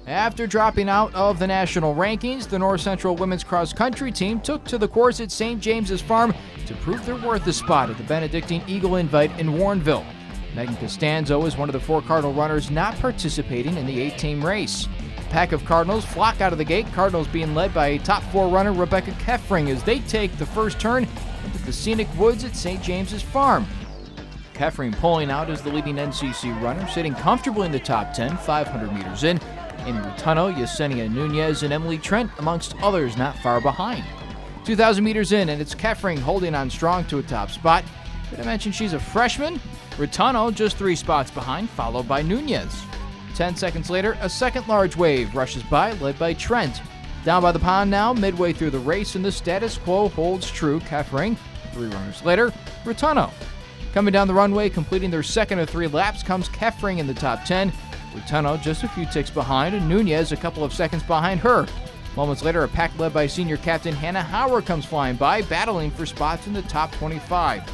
After dropping out of the national rankings, the North Central women's cross-country team took to the course at St. James's Farm to prove they're worth a spot at the Benedictine Eagle Invite in Warrenville. Megan Costanzo is one of the 4 Cardinal runners not participating in the 8-team race. A pack of Cardinals flock out of the gate, Cardinals being led by top 4 runner Rebecca Keffring as they take the first turn into the scenic woods at St. James's Farm. Keffring pulling out as the leading NCC runner, sitting comfortably in the top 10, 500 meters in. Amy Rutuno, Yesenia Nunez, and Emily Trent, amongst others, not far behind. 2,000 meters in, and it's Keffring holding on strong to a top spot. Did I mention she's a freshman? Rutuno just 3 spots behind, followed by Nunez. 10 seconds later, a second large wave rushes by, led by Trent. Down by the pond now, midway through the race, and the status quo holds true. Keffring, 3 runners later, Rutuno. Coming down the runway, completing their second of 3 laps, comes Keffring in the top 10. Rutuno just a few ticks behind, and Nunez a couple of seconds behind her. Moments later, a pack led by senior captain Hannah Howard comes flying by, battling for spots in the top 25.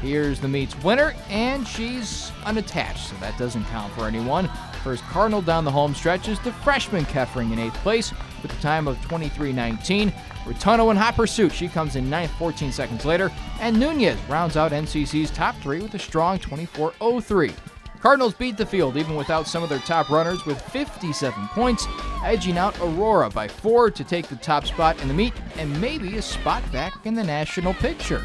Here's the meet's winner, and she's unattached, so that doesn't count for anyone. First Cardinal down the home stretch is the freshman Keffring in 8th place with a time of 23:19. Rutuno in hot pursuit. She comes in 9th 14 seconds later, and Nunez rounds out NCC's top 3 with a strong 24:03. Cardinals beat the field even without some of their top runners with 57 points, edging out Aurora by 4 to take the top spot in the meet and maybe a spot back in the national picture.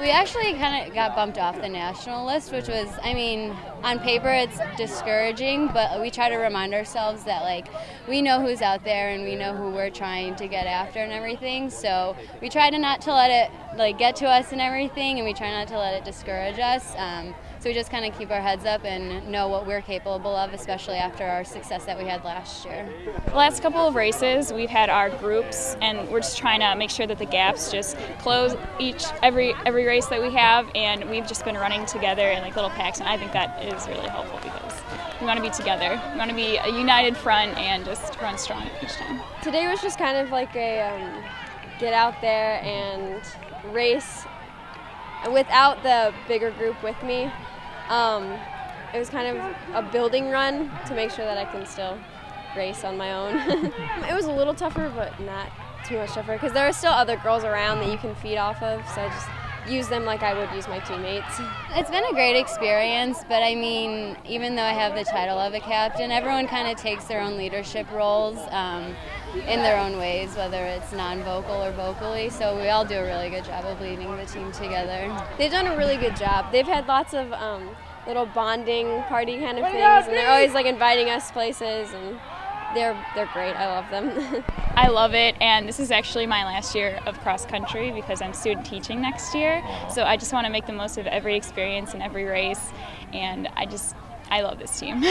We actually kind of got bumped off the national list, which was, I mean, on paper it's discouraging, but we try to remind ourselves that, like, we know who's out there and we know who we're trying to get after and everything, so we try to not to let it, like, get to us and everything, and we try not to let it discourage us. So we just kind of keep our heads up and know what we're capable of, especially after our success that we had last year. The last couple of races, we've had our groups, and we're just trying to make sure that the gaps just close every race that we have, and we've just been running together in like little packs, and I think that is really helpful because we want to be together. We want to be a united front and just run strong each time. Today was just kind of like a get out there and race without the bigger group with me. It was kind of a building run to make sure that I can still race on my own. It was a little tougher, but not too much tougher, because there are still other girls around that you can feed off of, so I just use them like I would use my teammates. It's been a great experience, but I mean, even though I have the title of a captain, everyone kind of takes their own leadership roles in their own ways, whether it's non-vocal or vocally, so we all do a really good job of leading the team together. They've done a really good job. They've had lots of little bonding party kind of things, and they're always like inviting us places, and they're great. I love them. I love it, and this is actually my last year of cross country because I'm student teaching next year, so I just want to make the most of every experience and every race, and I love this team.